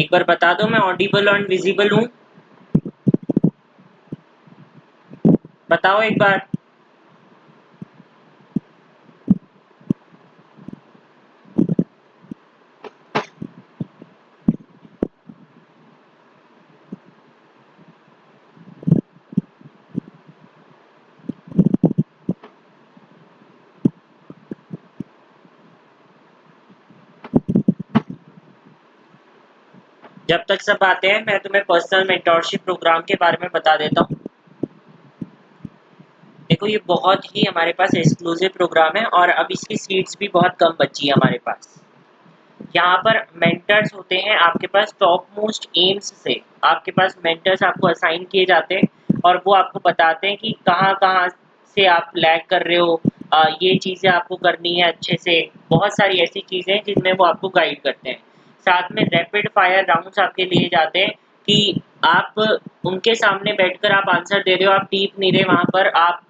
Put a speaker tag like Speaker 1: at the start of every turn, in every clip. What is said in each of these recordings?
Speaker 1: एक बार बता दो मैं ऑडिबल और विजिबल हूँ। बताओ एक बार। जब तक सब आते हैं मैं तुम्हें पर्सनल मेंटोरशिप प्रोग्राम के बारे में बता देता हूँ। देखो ये बहुत ही हमारे पास एक्सक्लूसिव प्रोग्राम है और अब इसकी सीट्स भी बहुत कम बची है हमारे पास। यहाँ पर मेंटर्स होते हैं आपके पास टॉप मोस्ट एम्स से। आपके पास मेंटर्स आपको असाइन किए जाते हैं और वो आपको बताते हैं कि कहाँ कहाँ से आप लैग कर रहे हो, ये चीज़ें आपको करनी है अच्छे से। बहुत सारी ऐसी चीज़ें हैं जिनमें वो आपको गाइड करते हैं। साथ में रैपिड फायर राउंड्स आपके लिए जाते हैं कि आप उनके सामने बैठकर आप आंसर दे रहे हो, आप टीप नहीं रहे वहाँ पर, आप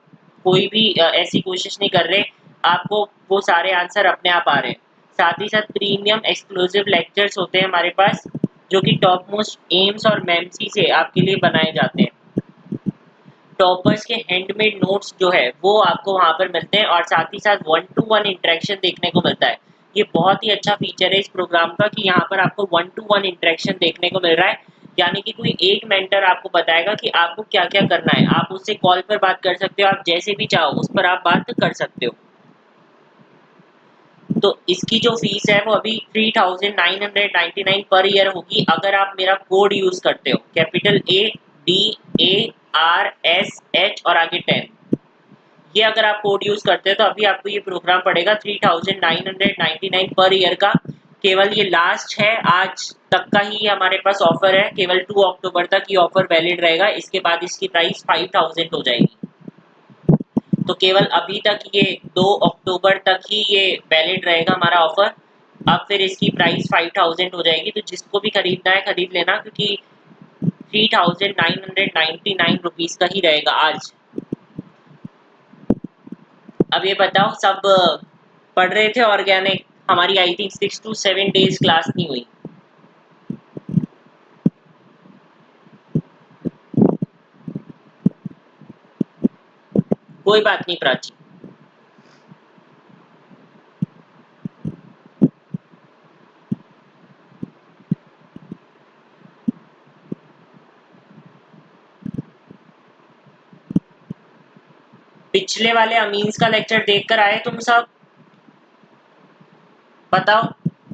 Speaker 1: कोई भी ऐसी कोशिश नहीं कर रहे, आपको वो सारे आंसर अपने आप आ रहे हैं। साथ ही साथ प्रीमियम एक्सक्लूसिव लेक्चर्स होते हैं हमारे पास जो कि टॉप मोस्ट एम्स और मेमसी से आपके लिए बनाए जाते हैं। टॉपर्स के हैंडमेड नोट्स जो है वो आपको वहाँ पर मिलते हैं और साथ ही साथ 1-to-1 इंटरेक्शन देखने को मिलता है। ये बहुत ही अच्छा फीचर है इस प्रोग्राम का कि यहाँ पर आपको 1-to-1 इंटरेक्शन देखने को मिल रहा है। यानी कि कोई एक मेंटर आपको बताएगा कि आपको क्या क्या करना है। आप उससे कॉल पर बात कर सकते हो, आप जैसे भी चाहो उस पर आप बात कर सकते हो। तो इसकी जो फीस है वो अभी 3999 पर ईयर होगी अगर आप मेरा कोड यूज करते हो, कैपिटल ADARSH और आगे 10। ये अगर आप कोड यूज करते हो तो अभी आपको ये प्रोग्राम पड़ेगा 3999 पर ईयर का। केवल ये लास्ट है, आज तक का ही हमारे पास ऑफर है, केवल 2 अक्टूबर तक ये ऑफर वैलिड रहेगा। इसके बाद इसकी प्राइस 5000 हो जाएगी। तो केवल अभी तक ये 2 अक्टूबर तक ही ये वैलिड रहेगा हमारा ऑफर। अब फिर इसकी प्राइस 5000 हो जाएगी। तो जिसको भी खरीदना है खरीद लेना क्योंकि 3999 रुपीज़ का ही रहेगा आज। अब ये बताओ सब पढ़ रहे थे ऑर्गेनिक? हमारी I think 6 to 7 days class नहीं हुई। कोई बात नहीं प्राची। पिछले वाले अमीन्स का लेक्चर देखकर आए तुम सब? बताओ,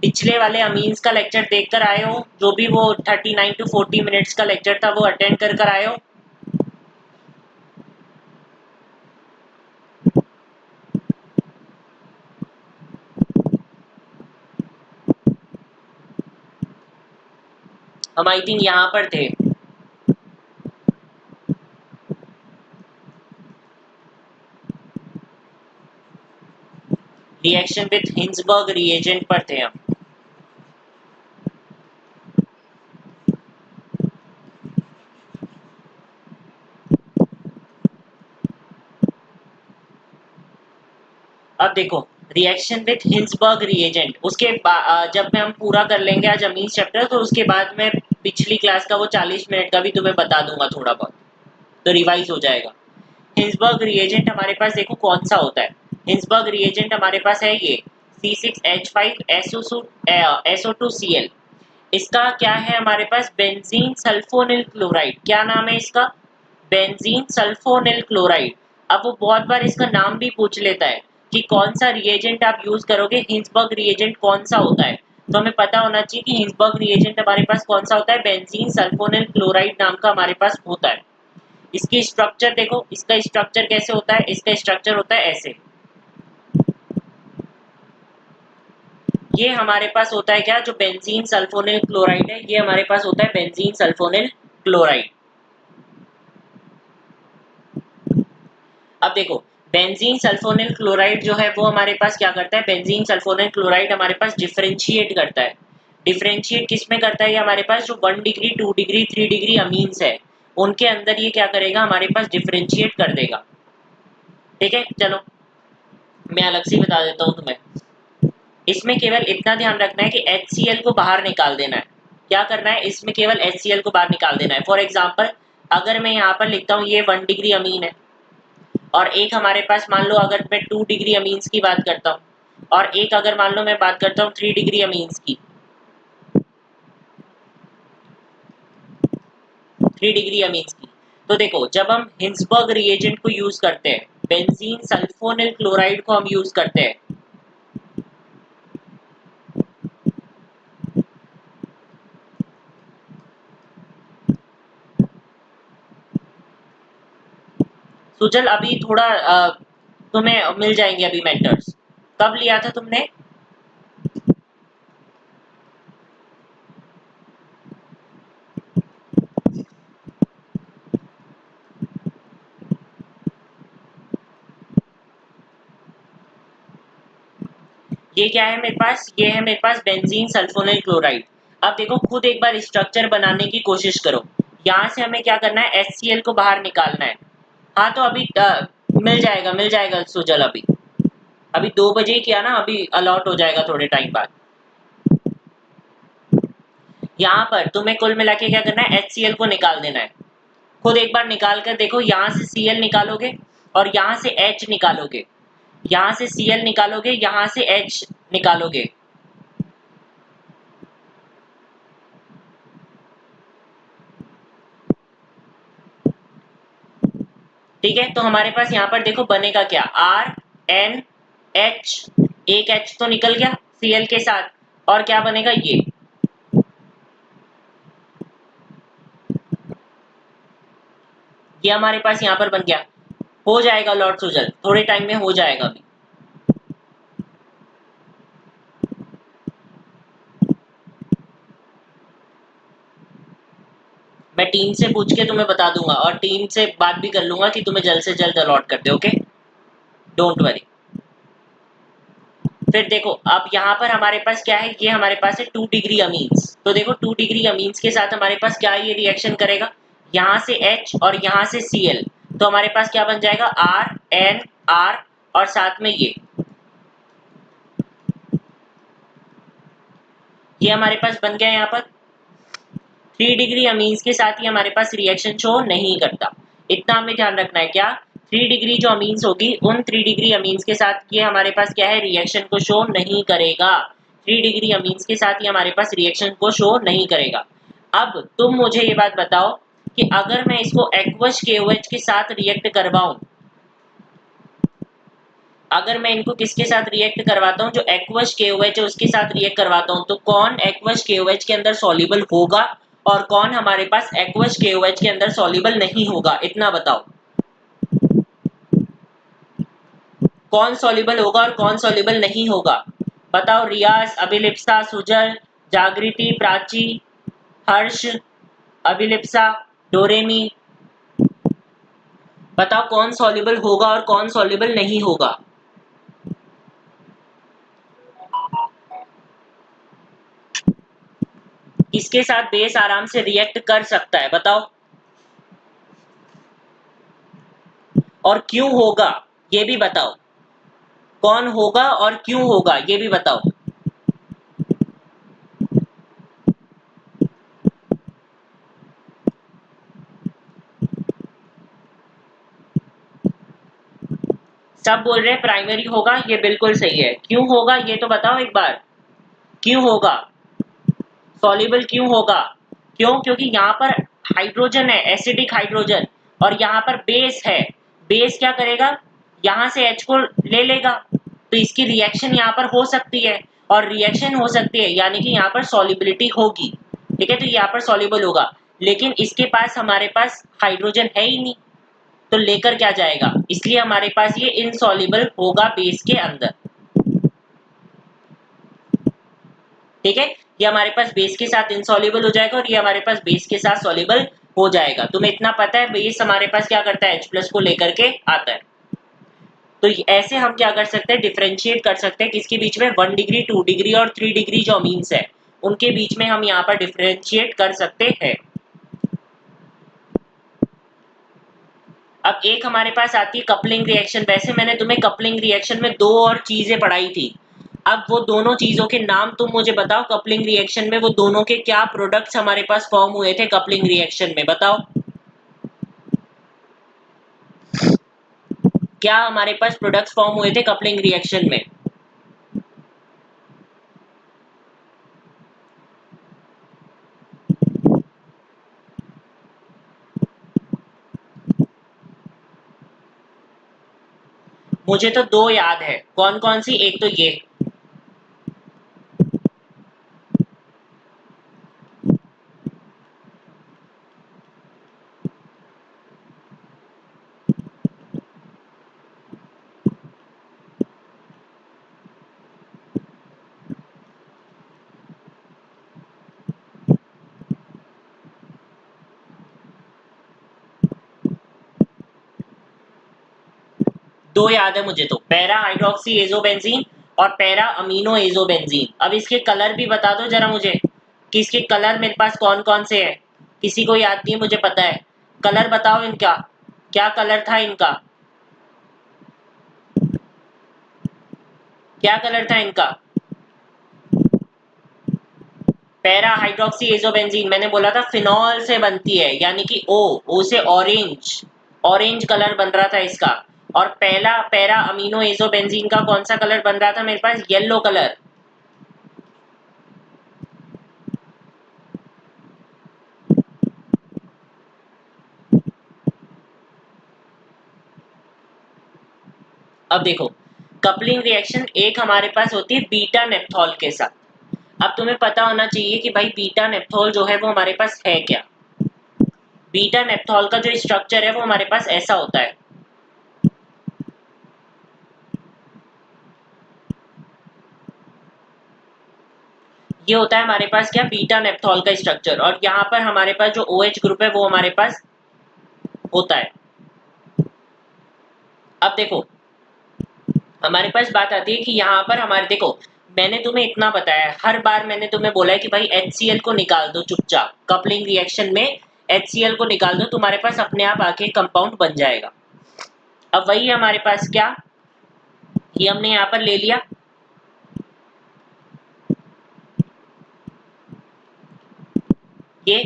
Speaker 1: पिछले वाले अमीन्स का लेक्चर देखकर आए हो? जो भी वो 39 to 40 मिनट्स का लेक्चर था वो अटेंड कर आए हो? हम आई थिंक यहाँ पर थे। रिएक्शन विथ हिंसबर्ग रिएजेंट पर थे हम। अब देखो, रिएक्शन विथ हिंसबर्ग रिएजेंट उसके जब हम पूरा कर लेंगे आज अमीन्स चैप्टर तो उसके बाद मैं पिछली क्लास का वो 40 मिनट का भी तुम्हें बता दूंगा थोड़ा बहुत, तो रिवाइज हो जाएगा। हिंसबर्ग रिएजेंट हमारे पास देखो कौन सा होता है। हिंसबर्ग रिएजेंट हमारे पास है ये C6H5SO2Cl। इसका क्या है हमारे पास? Benzene sulphonyl chloride. क्या नाम है इसका? Benzene sulphonyl chloride. अब वो बहुत बार इसका नाम भी पूछ लेता है कि कौन सा रिएजेंट आप यूज करोगे, हिंसबर्ग रिएजेंट कौन सा होता है। तो हमें पता होना चाहिए कि हिंसबर्ग रिएजेंट हमारे पास कौन सा होता है। बेंजीन सल्फोनिल क्लोराइड नाम का हमारे पास होता है। इसकी स्ट्रक्चर देखो, इसका स्ट्रक्चर कैसे होता है? इसका स्ट्रक्चर होता है ऐसे। ये हमारे पास होता है क्या? जो बेंजीन सल्फोनिल क्लोराइड है ये हमारे पास होता है बेंजीन सल्फोनिल क्लोराइड। अब देखो, बेंजीन सल्फोनिल क्लोराइड जो है वो हमारे पास क्या करता है? बेंजीन सल्फोनिल क्लोराइड हमारे पास डिफरेंशिएट करता है। डिफरेंशिएट किस में करता है? ये हमारे पास जो 1 डिग्री 2 डिग्री 3 डिग्री अमीन्स है उनके अंदर ये क्या करेगा? हमारे पास डिफरेंशिएट कर देगा। ठीक है, चलो मैं अलग से बता देता हूँ तुम्हें। इसमें केवल इतना ध्यान रखना है कि HCl को बाहर निकाल देना है। क्या करना है, इसमें केवल HCl को बाहर निकाल देना है। फॉर एग्जाम्पल अगर मैं यहाँ पर लिखता हूँ ये 1 डिग्री अमीन है, और एक हमारे पास मान लो अगर मैं 2 डिग्री अमीन्स की बात करता हूँ, और एक अगर मान लो मैं बात करता हूँ 3 डिग्री अमीन्स की, 3 डिग्री अमीन्स की। तो देखो जब हम हिंसबर्ग रिएजेंट को यूज करते हैं, बेंजीन सल्फोनिल क्लोराइड को हम यूज करते हैं, सुजल अभी थोड़ा तुम्हें मिल जाएंगे अभी मेंटर्स। कब लिया था तुमने? ये क्या है मेरे पास, ये है मेरे पास बेंजीन सल्फोनिल क्लोराइड। अब देखो खुद एक बार स्ट्रक्चर बनाने की कोशिश करो। यहाँ से हमें क्या करना है, HCl को बाहर निकालना है। हाँ तो अभी मिल जाएगा सुजल। अभी 2 बजे ही किया ना, अभी अलॉट हो जाएगा थोड़े टाइम बाद। यहाँ पर तुम्हें कुल मिला के क्या करना है, HCl को निकाल देना है। खुद एक बार निकाल कर देखो, यहाँ से Cl निकालोगे और यहाँ से H निकालोगे, यहाँ से Cl निकालोगे, यहाँ से H निकालोगे। ठीक है, तो हमारे पास यहाँ पर देखो बनेगा क्या, RNH, एक H तो निकल गया Cl के साथ, और क्या बनेगा ये हमारे पास यहाँ पर बन गया। हो जाएगा लॉर्ड सुजल, थोड़े टाइम में हो जाएगा अभी। मैं टीम से पूछ के तुम्हें बता दूंगा, और टीम से बात भी कर लूंगा कि तुम्हें जल्द से जल्द अलॉट कर दे। Okay, don't worry. फिर देखो अब यहाँ पर हमारे पास क्या है, ये हमारे पास है 2 डिग्री अमीन्स। तो देखो 2 डिग्री अमीन्स के साथ हमारे पास क्या ये रिएक्शन करेगा, यहाँ से H और यहाँ से Cl, तो हमारे पास क्या बन जाएगा, RNR, और साथ में ये हमारे पास बन गया। यहाँ पर 3 डिग्री अमीन्स के साथ ही हमारे पास रिएक्शन शो नहीं करता, इतना हमें ध्यान रखना है। क्या 3 डिग्री जो अमीन्स होगी, उन 3 डिग्री अमीन्स के साथ ये हमारे पास क्या है, रिएक्शन को शो नहीं करेगा। 3 डिग्री अमीन्स के साथ ही हमारे पास रिएक्शन को शो नहीं करेगा। अब तुम मुझे ये बात बताओ कि अगर मैं इसको एक्वस KOH के साथ रिएक्ट करवाऊं, अगर मैं इनको किसके साथ रिएक्ट करवाता हूँ, जो एक्वस KOH है उसके साथ रिएक्ट करवाता हूँ, तो कौन एक्वस KOH के अंदर सॉल्युबल होगा और कौन हमारे पास एक्वस KOH के अंदर सॉल्युबल नहीं होगा, इतना बताओ। कौन सॉल्युबल होगा और कौन सॉल्युबल नहीं होगा, बताओ। रियाज, अभिलिप्सा, सुजल, जागृति, प्राची, हर्ष, अभिलिप्सा, डोरेमी, बताओ कौन सॉल्युबल होगा और कौन सॉल्युबल नहीं होगा। इसके साथ बेस आराम से रिएक्ट कर सकता है, बताओ। और क्यों होगा ये भी बताओ, कौन होगा और क्यों होगा ये भी बताओ। सब बोल रहे हैं प्राइमरी होगा, ये बिल्कुल सही है। क्यों होगा ये तो बताओ एक बार, क्यों होगा सॉल्युबल, क्यों होगा? क्यों? क्योंकि यहाँ पर हाइड्रोजन है, एसिडिक हाइड्रोजन, और यहाँ पर बेस है। बेस क्या करेगा, यहाँ से H को ले लेगा, तो इसकी रिएक्शन यहाँ पर हो सकती है, और रिएक्शन हो सकती है यानी कि यहाँ पर सॉल्युबिलिटी होगी। ठीक है, तो यहाँ पर सॉल्युबल होगा, लेकिन इसके पास हमारे पास हाइड्रोजन है ही नहीं, तो लेकर क्या जाएगा, इसलिए हमारे पास ये इनसॉल्युबल होगा बेस के अंदर। ठीक है, ये हमारे पास बेस के साथ इनसॉल्युबल हो जाएगा और ये हमारे पास बेस के साथ सॉल्युबल हो जाएगा। तुम्हें इतना पता है बेस हमारे पास क्या करता है, H+ को लेकर के आता है। तो ऐसे हम क्या कर सकते हैं, डिफरेंशिएट कर सकते हैं किसके बीच में, 1 डिग्री, 2 डिग्री और 3 डिग्री जो अमीन्स है उनके बीच में हम यहाँ पर डिफरेंशिएट कर सकते हैं। अब एक हमारे पास आती है कपलिंग रिएक्शन। वैसे मैंने तुम्हें कपलिंग रिएक्शन में 2 और चीजें पढ़ाई थी, अब वो दोनों चीजों के नाम तुम मुझे बताओ, कपलिंग रिएक्शन में वो दोनों के क्या प्रोडक्ट्स हमारे पास फॉर्म हुए थे कपलिंग रिएक्शन में, बताओ क्या हमारे पास प्रोडक्ट्स फॉर्म हुए थे कपलिंग रिएक्शन में। मुझे तो दो याद है, कौन कौन सी, एक तो ये दो याद है मुझे तो, पैरा हाइड्रोक्सी एजोबेंजीन और पैरा अमीनो एजोबेंजीन। अब इसके कलर भी बता दो जरा मुझे कि इसके कलर मेरे पास कौन कौन से हैं, किसी को याद नहीं, मुझे पता है, कलर बताओ इनका, क्या कलर था इनका, क्या कलर था इनका। पैरा हाइड्रोक्सी एजोबेंजीन मैंने बोला था फिनॉल से बनती है, यानी कि ओ से ऑरेंज, ऑरेंज कलर बन रहा था इसका। और पहला पैरा अमीनो एजोबेंजीन का कौन सा कलर बन रहा था मेरे पास, येलो कलर। अब देखो कपलिंग रिएक्शन एक हमारे पास होती है बीटा नेप्थॉल के साथ। अब तुम्हें पता होना चाहिए कि भाई बीटा नेप्थॉल जो है वो हमारे पास है क्या। बीटा नेप्थॉल का जो स्ट्रक्चर है वो हमारे पास ऐसा होता है, ये होता है हमारे पास क्या, बीटा नेप्थॉल का स्ट्रक्चर। और यहाँ पर हमारे पास जो OH ग्रुप है वो हमारे पास होता है। अब देखो हमारे पास बात आती है कि यहाँ पर हमारे, देखो मैंने तुम्हें इतना बताया, हर बार मैंने तुम्हें बोला है कि भाई HCl को निकाल दो चुपचाप, कपलिंग रिएक्शन में HCl को निकाल दो, तुम्हारे पास अपने आप आके कंपाउंड बन जाएगा। अब वही हमारे पास क्या, ये हमने यहाँ पर ले लिया, ये,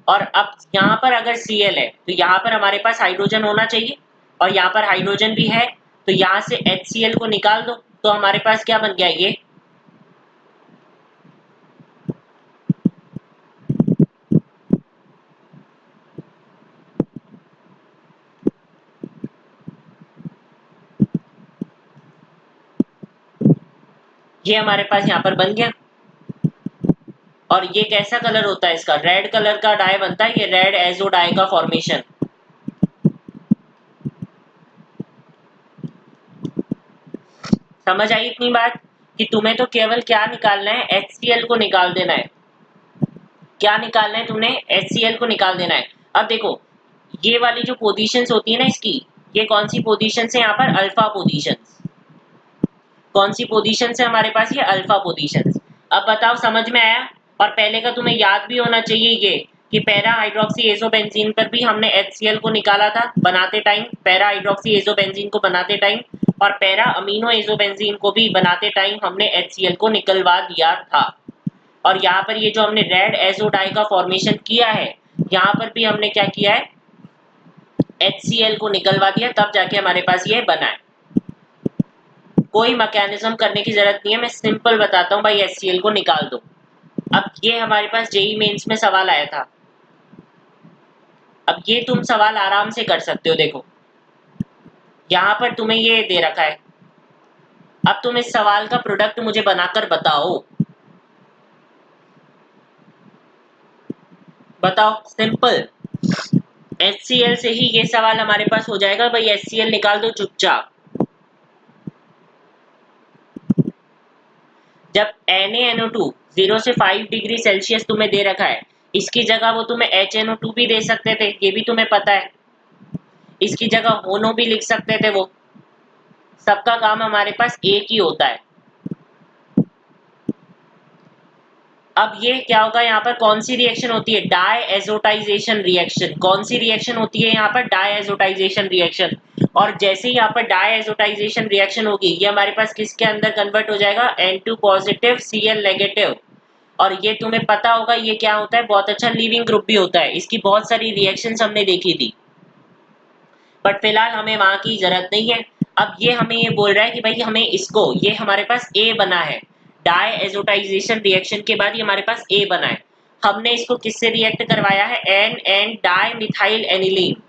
Speaker 1: और अब यहाँ पर अगर Cl है तो यहाँ पर हमारे पास हाइड्रोजन होना चाहिए, और यहाँ पर हाइड्रोजन भी है, तो यहाँ से HCl को निकाल दो तो हमारे पास क्या बन गया, ये हमारे पास यहाँ पर बन गया। और ये कैसा कलर होता है इसका, रेड कलर का डाई बनता है, ये रेड एजो डाई का फॉर्मेशन। समझ आई इतनी बात कि तुम्हें तो केवल क्या निकालना है, HCl को निकाल देना है, क्या निकालना है तुमने, HCl को निकाल देना है। अब देखो ये वाली जो पोजीशंस होती है ना इसकी, ये कौन सी पोजीशंस है यहाँ पर, अल्फा पोजीशंस। कौन सी पोजीशंस है हमारे पास, ये अल्फा पोजीशंस। अब बताओ समझ में आया। और पहले का तुम्हें याद भी होना चाहिए ये कि पैरा हाइड्रोक्सी एजोबेंजीन पर भी हमने HCl को निकाला था बनाते टाइम, पैरा हाइड्रोक्सी एजोबेंजीन को बनाते टाइम, और पैरा अमीनो एजोबेंजीन को भी बनाते टाइम हमने HCl को निकलवा दिया था। और यहाँ पर ये जो हमने रेड एजो डाई का फॉर्मेशन किया है, यहाँ पर भी हमने क्या किया है, HCl को निकलवा दिया, तब जाके हमारे पास ये बना है। कोई मैकेनिज्म करने की जरूरत नहीं है, मैं सिंपल बताता हूँ भाई, HCl को निकाल दो। अब ये हमारे पास जेईई मेंस में सवाल आया था, अब ये तुम सवाल आराम से कर सकते हो। देखो यहाँ पर तुम्हें ये दे रखा है, अब तुम इस सवाल का प्रोडक्ट मुझे बनाकर बताओ, बताओ सिंपल। HCl से ही ये सवाल हमारे पास हो जाएगा भाई, HCl निकाल दो चुपचाप। जब NaNO2 0 से 5 डिग्री सेल्सियस तुम्हें दे रखा है, इसकी जगह वो तुम्हें HNO2 भी दे सकते थे, ये भी तुम्हें पता है, इसकी जगह होनो भी लिख सकते थे वो, सबका काम हमारे पास एक ही होता है। अब ये क्या होगा, यहाँ पर कौन सी रिएक्शन होती है, डाई एजोटाइजेशन रिएक्शन। कौन सी रिएक्शन होती है यहाँ पर, डाई एजोटाइजेशन रिएक्शन। और जैसे ही यहाँ पर डायएजोटाइजेशन रिएक्शन होगी, ये हमारे पास किसके अंदर कन्वर्ट हो जाएगा, N2 पॉजिटिव Cl नेगेटिव। और ये तुम्हें पता होगा ये क्या होता है, बहुत अच्छा लीविंग ग्रुप भी होता है। इसकी बहुत सारी रिएक्शंस हमने देखी थी, बट फिलहाल हमें वहां की जरूरत नहीं है। अब ये हमें ये बोल रहा है कि भाई हमें इसको, ये हमारे पास A बना है, डायएजोटाइजेशन रिएक्शन के बाद ये हमारे पास A बना है। हमने इसको किससे रिएक्ट करवाया है, N डाइमिथाइल एनिलीन।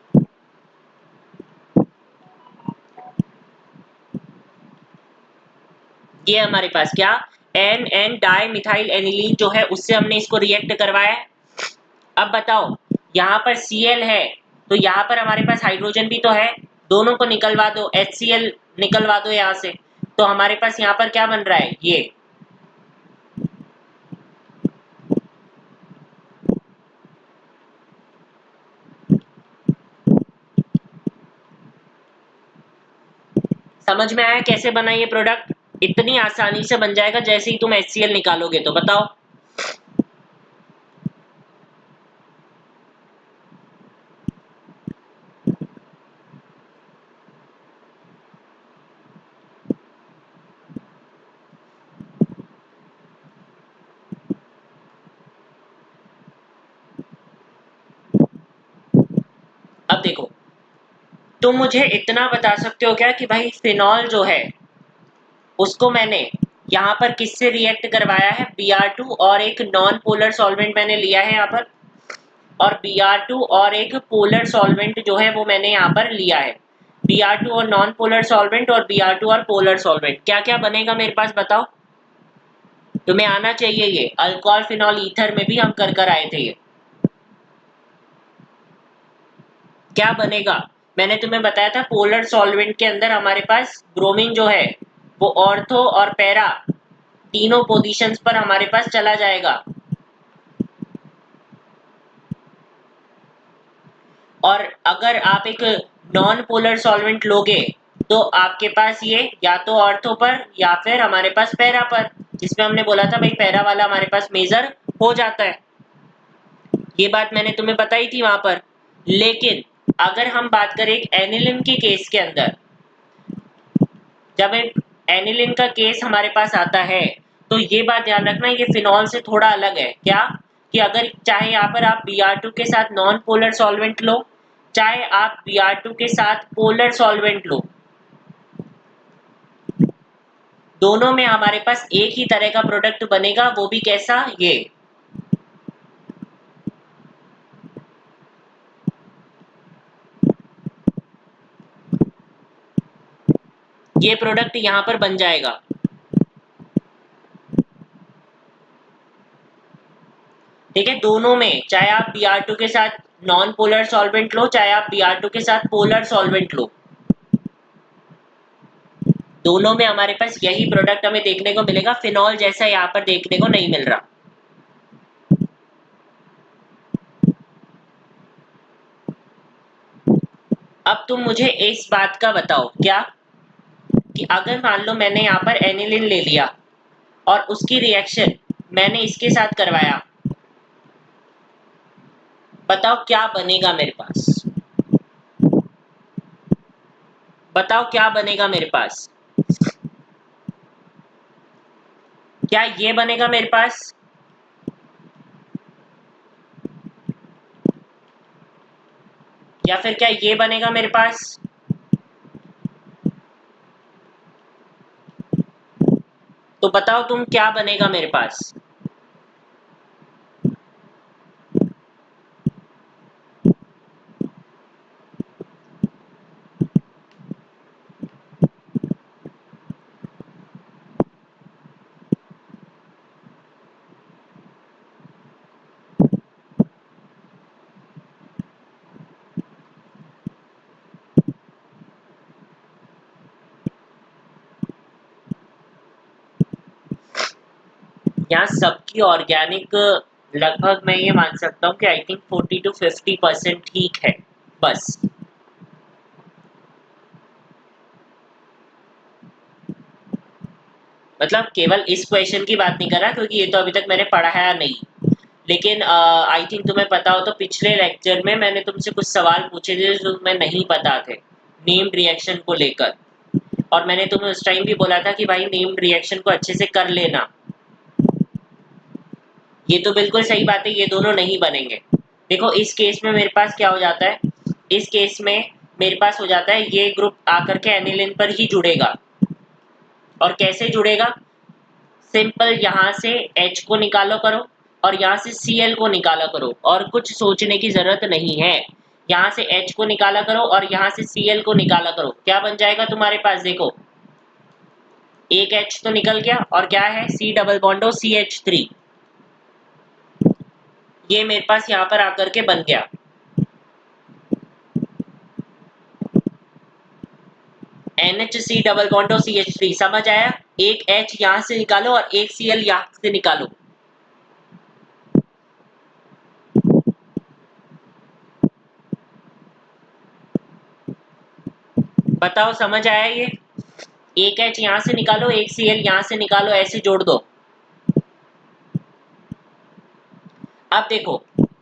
Speaker 1: ये हमारे पास क्या, N डाइमिथाइल एनिलीन जो है उससे हमने इसको रिएक्ट करवाया है। अब बताओ यहाँ पर Cl है तो यहाँ पर हमारे पास हाइड्रोजन भी तो है, दोनों को निकलवा दो, HCl निकलवा दो यहाँ से, तो हमारे पास यहाँ पर क्या बन रहा है, ये समझ में आया कैसे बना ये प्रोडक्ट? इतनी आसानी से बन जाएगा जैसे ही तुम HCl निकालोगे। तो बताओ अब देखो, तुम मुझे इतना बता सकते हो क्या कि भाई फिनॉल जो है उसको मैंने यहाँ पर किससे रिएक्ट करवाया है, Br2 और एक नॉन पोलर सॉल्वेंट मैंने लिया है यहाँ पर, और Br2 और एक पोलर सॉल्वेंट जो है वो मैंने यहाँ पर लिया है। Br2 और नॉन पोलर सॉल्वेंट और Br2 और पोलर सॉल्वेंट, क्या क्या बनेगा मेरे पास बताओ? तुम्हें आना चाहिए ये, अल्कोहल फिनॉल ईथर में भी हम कर आए थे। ये क्या बनेगा, मैंने तुम्हें बताया था पोलर सॉल्वेंट के अंदर हमारे पास ब्रोमीन जो है वो ऑर्थो और पैरा तीनों पोजीशंस पर हमारे पास चला जाएगा। और अगर आप एक नॉन पोलर सॉल्वेंट लोगे तो आपके पास ये या तो ऑर्थो पर या फिर हमारे पास पैरा पर, जिसमें हमने बोला था भाई पैरा वाला हमारे पास मेजर हो जाता है। ये बात मैंने तुम्हें बताई थी वहां पर। लेकिन अगर हम बात करें एक एनिलिन के केस के अंदर, जब एक एनिलिन का केस हमारे पास आता है तो ये बात ध्यान रखना ये फिनॉल से थोड़ा अलग है। क्या कि अगर चाहे यहाँ पर आप Br2 के साथ नॉन पोलर सॉल्वेंट लो, चाहे आप Br2 के साथ पोलर सॉल्वेंट लो, दोनों में हमारे पास एक ही तरह का प्रोडक्ट बनेगा। वो भी कैसा, ये प्रोडक्ट यहां पर बन जाएगा। ठीक है, दोनों में चाहे आप Br2 के साथ नॉन पोलर सॉल्वेंट लो, चाहे आप Br2 के साथ पोलर सॉल्वेंट लो, दोनों में हमारे पास यही प्रोडक्ट हमें देखने को मिलेगा। फिनॉल जैसा यहाँ पर देखने को नहीं मिल रहा। अब तुम मुझे इस बात का बताओ क्या कि अगर मान लो मैंने यहाँ पर एनिलिन ले लिया और उसकी रिएक्शन मैंने इसके साथ करवाया, बताओ क्या बनेगा मेरे पास, बताओ क्या बनेगा मेरे पास, क्या ये बनेगा मेरे पास, या फिर क्या ये बनेगा मेरे पास? तो बताओ तुम क्या बनेगा मेरे पास? यहाँ सबकी ऑर्गेनिक लगभग मैं ये मान सकता हूँ कि आई थिंक 40 to 50% ठीक है बस। मतलब केवल इस क्वेश्चन की बात नहीं कर रहा क्योंकि ये तो अभी तक मैंने पढ़ाया नहीं, लेकिन आई थिंक तुम्हें पता हो तो पिछले लेक्चर में मैंने तुमसे कुछ सवाल पूछे थे जो तुम्हें नहीं पता थे। नेम्ड रिएक्शन को लेकर। और मैंने तुम्हें उस टाइम भी बोला था कि भाई नेम्ड रिएक्शन को अच्छे से कर लेना। ये तो बिल्कुल सही बात है, ये दोनों नहीं बनेंगे। देखो इस केस में मेरे पास क्या हो जाता है, इस केस में मेरे पास हो जाता है ये ग्रुप आकर के एनिलिन पर ही जुड़ेगा। और कैसे जुड़ेगा? सिंपल, यहाँ से H को निकालो करो और यहाँ से Cl को निकाला करो, और कुछ सोचने की जरूरत नहीं है। यहाँ से H को निकाला करो और यहाँ से Cl को निकाला करो। क्या बन जाएगा तुम्हारे पास? देखो एक H तो निकल गया और क्या है, C डबल बॉन्ड हो CH3। ये मेरे पास यहाँ पर आकर के बन गया। NHC डबल बॉन्ड हो CH3, समझ आया? एक H यहाँ से निकालो और एक Cl यहाँ से निकालो। बताओ समझ आया? ये एक H यहाँ से निकालो, एक Cl यहाँ से निकालो, ऐसे जोड़ दो। अब देखो,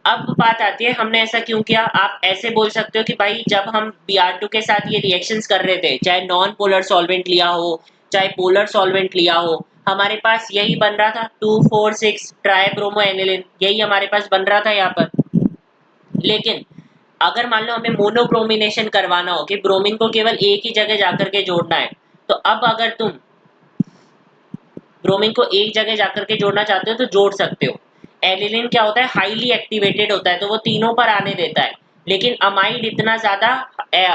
Speaker 1: अब बात आती है हमने ऐसा क्यों किया। आप ऐसे बोल सकते हो कि भाई जब हम Br2 के साथ ये रिएक्शंस कर रहे थे, चाहे नॉन पोलर सॉल्वेंट लिया हो चाहे पोलर सॉल्वेंट लिया हो, हमारे पास यही बन रहा था 2,4,6 ट्राइब्रोमो एनिलिन, यही हमारे पास बन रहा था यहाँ पर। लेकिन अगर मान लो हमें मोनोब्रोमिनेशन करवाना हो कि ब्रोमीन को केवल एक ही जगह जाकर के जोड़ना है, तो अब अगर तुम ब्रोमीन को एक जगह जाकर के जोड़ना चाहते हो तो जोड़ सकते हो। एनिलिन क्या होता है, हाईली एक्टिवेटेड होता है, तो वो तीनों पर आने देता है। लेकिन अमाइड इतना ज्यादा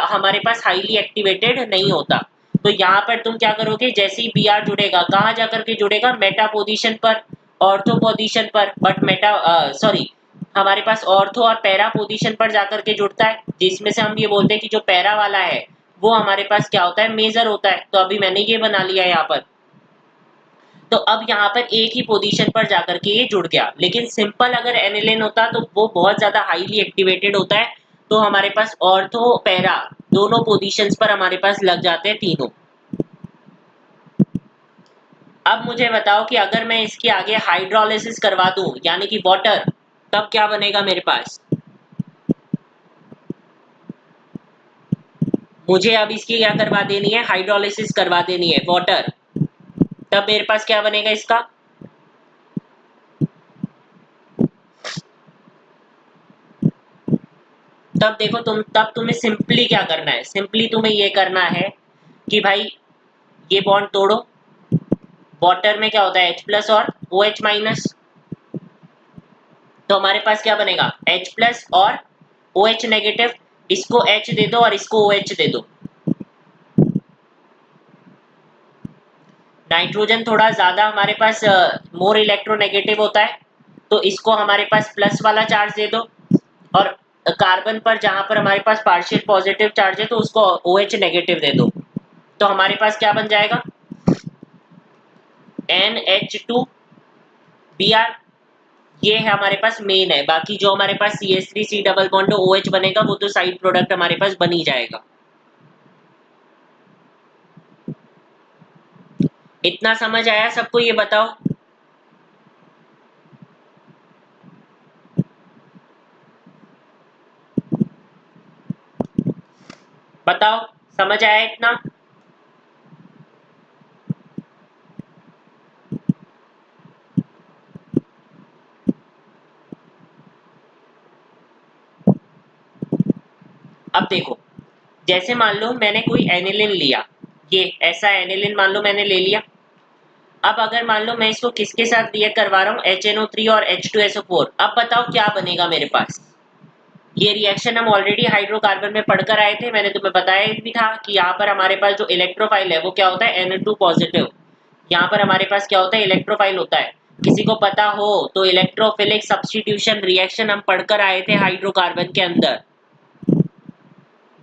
Speaker 1: हमारे पास हाईली एक्टिवेटेड नहीं होता। तो यहाँ पर तुम क्या करोगे, जैसे ही Br जुड़ेगा, कहाँ जाकर के जुड़ेगा, मेटा पोजीशन पर, ऑर्थो पोजीशन पर, बट मेटा सॉरी हमारे पास ऑर्थो और पैरा पोजीशन पर जाकर के जुड़ता है, जिसमें से हम ये बोलते हैं कि जो पैरा वाला है वो हमारे पास क्या होता है, मेजर होता है। तो अभी मैंने ये बना लिया यहाँ पर। तो अब यहाँ पर एक ही पोजीशन पर जाकर के ये जुड़ गया। लेकिन सिंपल अगर एनिलिन होता तो वो बहुत ज्यादा हाईली एक्टिवेटेड होता है, तो हमारे पास ऑर्थो पैरा दोनों पोजीशंस पर हमारे पास लग जाते हैं तीनों। अब मुझे बताओ कि अगर मैं इसके आगे हाइड्रोलिसिस करवा दूं, यानी कि वाटर, तब क्या बनेगा मेरे पास। मुझे अब इसकी क्या करवा देनी है, हाइड्रोलिसिस करवा देनी है, वाटर। तब मेरे पास क्या बनेगा इसका, तब देखो तब तुम्हें सिंपली क्या करना है, सिंपली तुम्हें ये करना है कि भाई ये बॉन्ड तोड़ो। वाटर में क्या होता है, H प्लस और OH माइनस, तो हमारे पास क्या बनेगा, H प्लस और OH नेगेटिव। इसको H दे दो और इसको OH दे दो। नाइट्रोजन थोड़ा ज्यादा हमारे पास मोर इलेक्ट्रोनेगेटिव होता है, तो इसको हमारे पास प्लस वाला चार्ज दे दो। और कार्बन पर जहां पर हमारे पास पार्शियल पॉजिटिव चार्ज है तो उसको OH नेगेटिव दे दो। तो हमारे पास क्या बन जाएगा, NH2Br। ये है हमारे पास मेन है, बाकी जो हमारे पास CH3C डबल बॉन्ड OH बनेगा वो तो साइड प्रोडक्ट हमारे पास बन ही जाएगा। इतना समझ आया सबको, ये बताओ। बताओ समझ आया इतना। अब देखो, जैसे मान लो मैंने कोई एनिलिन लिया, ये ऐसा एनिलिन मान लो मैंने ले लिया। अब अगर मान लो मैं इसको किसके साथ रिएक्ट करवा रहा हूँ, HNO3 और H2SO4। अब बताओ क्या बनेगा मेरे पास। ये रिएक्शन हम ऑलरेडी हाइड्रोकार्बन में पढ़कर आए थे, मैंने तुम्हें बताया भी था कि यहाँ पर हमारे पास जो इलेक्ट्रोफाइल है वो क्या होता है, Na2 पॉजिटिव। यहाँ पर हमारे पास क्या होता है, इलेक्ट्रोफाइल होता है। किसी को पता हो तो इलेक्ट्रोफिलिक सब्स्टिट्यूशन रिएक्शन हम पढ़कर आए थे हाइड्रोकार्बन के अंदर।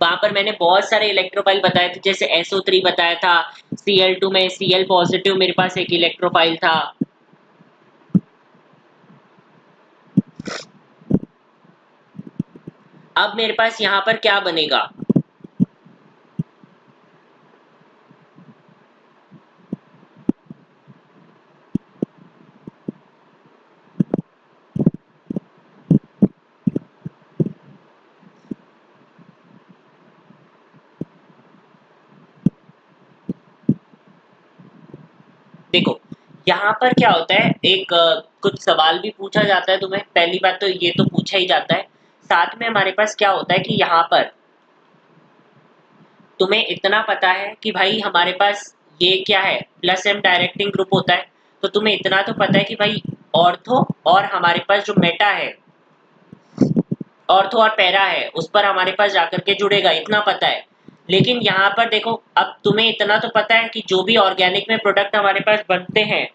Speaker 1: वहां पर मैंने बहुत सारे इलेक्ट्रोफाइल बताए थे, जैसे SO3 बताया था, Cl2 में Cl पॉजिटिव मेरे पास एक इलेक्ट्रोफाइल था। अब मेरे पास यहाँ पर क्या बनेगा, देखो यहाँ पर क्या होता है, एक कुछ सवाल भी पूछा जाता है तुम्हें। पहली बात तो ये तो पूछा ही जाता है, साथ में हमारे पास क्या होता है कि यहाँ पर तुम्हें इतना पता है कि भाई हमारे पास ये क्या है, प्लस एम डायरेक्टिंग ग्रुप होता है। तो तुम्हें इतना तो पता है कि भाई ऑर्थो और हमारे पास जो मेटा है, ऑर्थो और पैरा है, उस पर हमारे पास जाकर के जुड़ेगा, इतना पता है। लेकिन यहाँ पर देखो, अब तुम्हें इतना तो पता है कि जो भी ऑर्गेनिक में प्रोडक्ट हमारे पास बनते हैं,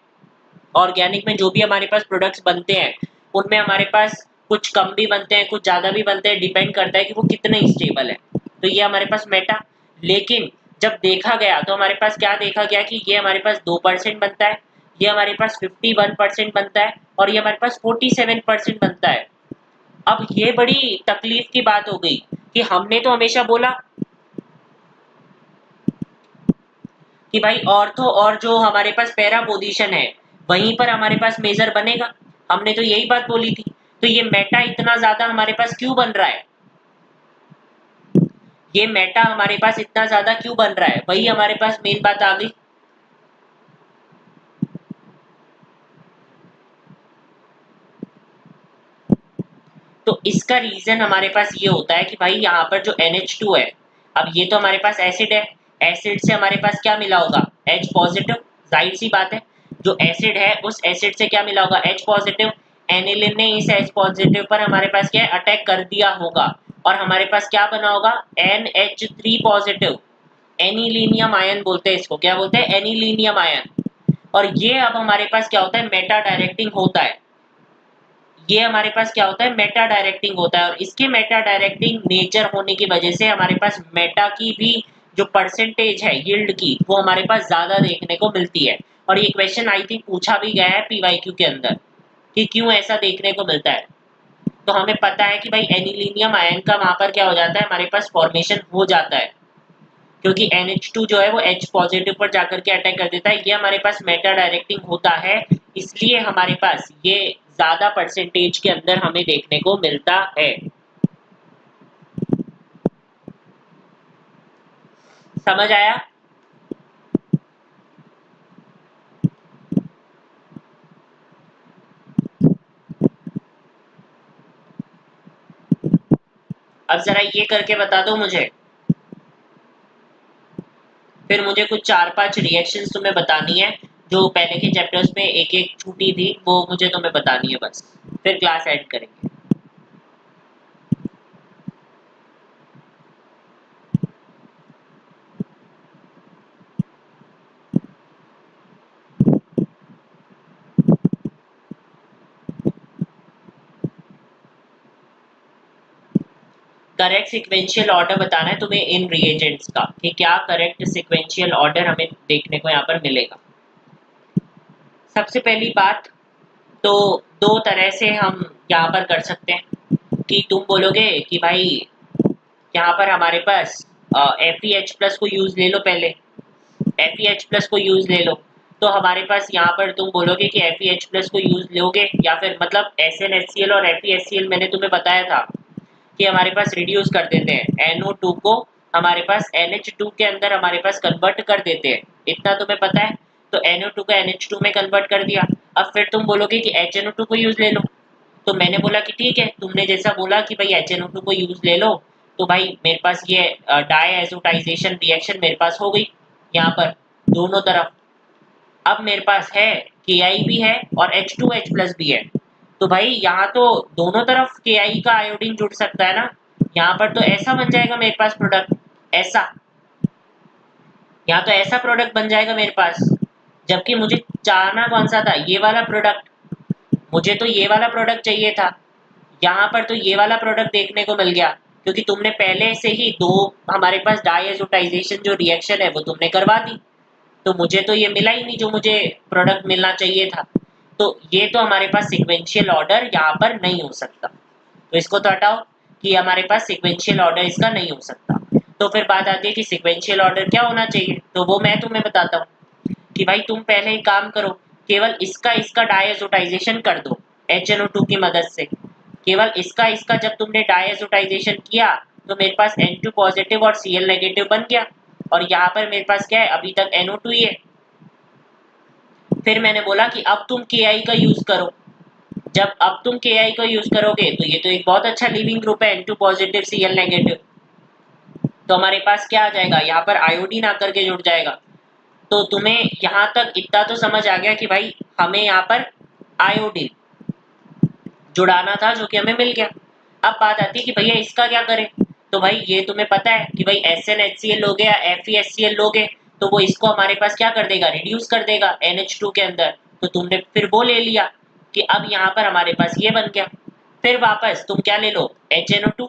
Speaker 1: ऑर्गेनिक में जो भी हमारे पास प्रोडक्ट्स बनते हैं, उनमें हमारे पास कुछ कम भी बनते हैं, कुछ ज़्यादा भी बनते हैं, डिपेंड करता है कि वो कितने स्टेबल है। तो ये हमारे पास मेटा। लेकिन जब देखा गया तो हमारे पास क्या देखा गया कि ये हमारे पास 2% बनता है, ये हमारे पास 51% बनता है, और ये हमारे पास 47% बनता है। अब ये बड़ी तकलीफ की बात हो गई कि हमने तो हमेशा बोला कि भाई ऑर्थो और जो हमारे पास पैरा पोजीशन है वहीं पर हमारे पास मेजर बनेगा, हमने तो यही बात बोली थी। तो ये मेटा इतना ज्यादा हमारे पास क्यों बन रहा है, ये मेटा हमारे पास इतना ज्यादा क्यों बन रहा है, वही हमारे पास मेन बात आ गई। तो इसका रीजन हमारे पास ये होता है कि भाई यहाँ पर जो NH2 है, अब ये तो हमारे पास एसिड है, एसिड से हमारे पास क्या मिला होगा, H पॉजिटिव। जाहिर सी बात है, जो एसिड है उस एसिड से क्या मिला होगा, H पॉजिटिव। एनिलिन ने इस H पॉजिटिव पर हमारे पास क्या अटैक कर दिया होगा, और हमारे पास क्या बना होगा, NH3 पॉजिटिव। एनिलीनियम आयन बोलते हैं इसको, क्या बोलते हैं, एनिलीनियम आयन। और ये अब हमारे पास क्या होता है, मेटा डायरेक्टिंग होता है। ये हमारे पास क्या होता है, मेटा डायरेक्टिंग होता है, और इसके मेटा डायरेक्टिंग नेचर होने की वजह से हमारे पास मेटा की भी जो परसेंटेज है यील्ड की, वो हमारे पास ज्यादा देखने को मिलती है। और ये क्वेश्चन आई थिंक पूछा भी गया है PYQ के अंदर कि क्यों ऐसा देखने को मिलता है। तो हमें पता है कि भाई एनिलीनियम आयन का वहां पर क्या हो जाता है, हमारे पास फॉर्मेशन हो जाता है, क्योंकि NH2 जो है वो H पॉजिटिव पर जाकर के अटैक कर देता है। ये हमारे पास मेटा डायरेक्टिंग होता है, इसलिए हमारे पास ये ज्यादा परसेंटेज के अंदर हमें देखने को मिलता है। समझ आया? अब जरा ये करके बता दो मुझे, फिर मुझे कुछ 4-5 रिएक्शंस तुम्हें बतानी है जो पहले के चैप्टर्स में एक एक छूटी थी, वो मुझे तुम्हें बतानी है बस, फिर क्लास एंड करेंगे। करेक्ट सिक्वेंशियल ऑर्डर बताना है तुम्हें इन रिएजेंट्स का, कि क्या करेक्ट सिक्वेंशियल ऑर्डर हमें देखने को यहाँ पर मिलेगा। सबसे पहली बात तो दो तरह से हम यहाँ पर कर सकते हैं, कि तुम बोलोगे कि भाई यहाँ पर हमारे पास FeH+ को यूज ले लो, पहले FeH+ को यूज ले लो। तो हमारे पास यहाँ पर तुम बोलोगे कि FeH+ को यूज लोगे, या फिर मतलब SnHCl और FeHCl मैंने तुम्हें बताया था कि हमारे पास रिड्यूस कर देते हैं, NO2 को हमारे पास NH2 के अंदर हमारे पास कन्वर्ट कर देते हैं, इतना तुम्हें पता है। तो NO2 को NH2 में कन्वर्ट कर दिया। अब फिर तुम बोलोगे कि HNO2 को यूज ले लो। तो मैंने बोला कि ठीक है, तुमने जैसा बोला कि भाई HNO2 को यूज ले लो, तो भाई मेरे पास ये डायएजोटाइजेशन रिएक्शन मेरे पास हो गई यहाँ पर दोनों तरफ। अब मेरे पास है Ki भी है और H2H+ भी है। तो भाई यहाँ तो दोनों तरफ Ki का आयोडीन जुड़ सकता है ना, यहाँ पर तो ऐसा बन जाएगा मेरे पास प्रोडक्ट, ऐसा, यहाँ तो ऐसा प्रोडक्ट बन जाएगा मेरे पास। जबकि मुझे चाहना कौन सा था, ये वाला प्रोडक्ट, मुझे तो ये वाला प्रोडक्ट चाहिए था। यहाँ पर तो ये वाला प्रोडक्ट देखने को मिल गया, क्योंकि तुमने पहले से ही दो हमारे पास डायएजोटाइजेशन जो रिएक्शन है वो तुमने करवा दी। तो मुझे तो ये मिला ही नहीं जो मुझे प्रोडक्ट मिलना चाहिए था। तो ये तो हमारे पास सिक्वेंशियल ऑर्डर यहाँ पर नहीं हो सकता, तो इसको तो हटाओ कि हमारे पास सिक्वेंशियल ऑर्डर इसका नहीं हो सकता। तो फिर बात आती है कि सिक्वेंशियल ऑर्डर क्या होना चाहिए, तो वो मैं तुम्हें बताता हूँ कि भाई तुम पहले एक काम करो, केवल इसका इसका डायएजोटाइजेशन कर दो HNO2 की मदद से। केवल इसका इसका जब तुमने डायएजोटाइजेशन किया तो मेरे पास N2 पॉजिटिव और Cl नेगेटिव बन गया, और यहाँ पर मेरे पास क्या है, अभी तक NO2 ही है। फिर मैंने बोला कि अब तुम KI का यूज करो। जब अब तुम KI को यूज करोगे तो ये तो एक बहुत अच्छा लीविंग ग्रुप है N2 पॉजिटिव Cl नेगेटिव। तो हमारे पास क्या आ जाएगा, यहाँ पर आयोडीन आकर के जुड़ जाएगा। तो तुम्हें यहाँ तक इतना तो समझ आ गया कि भाई हमें यहाँ पर आयोडीन जुड़ाना था, जो कि हमें मिल गया। अब बात आती है कि भैया इसका क्या करें। तो भाई ये तुम्हें पता है कि भाई SnHCl लोगे या FeHCl लोगे तो वो इसको हमारे पास क्या कर देगा, रिड्यूस कर देगा NH2 के अंदर। तो तुमने फिर वो ले लिया कि अब यहाँ पर हमारे पास ये बन गया। फिर वापस तुम क्या ले लो, HNO2।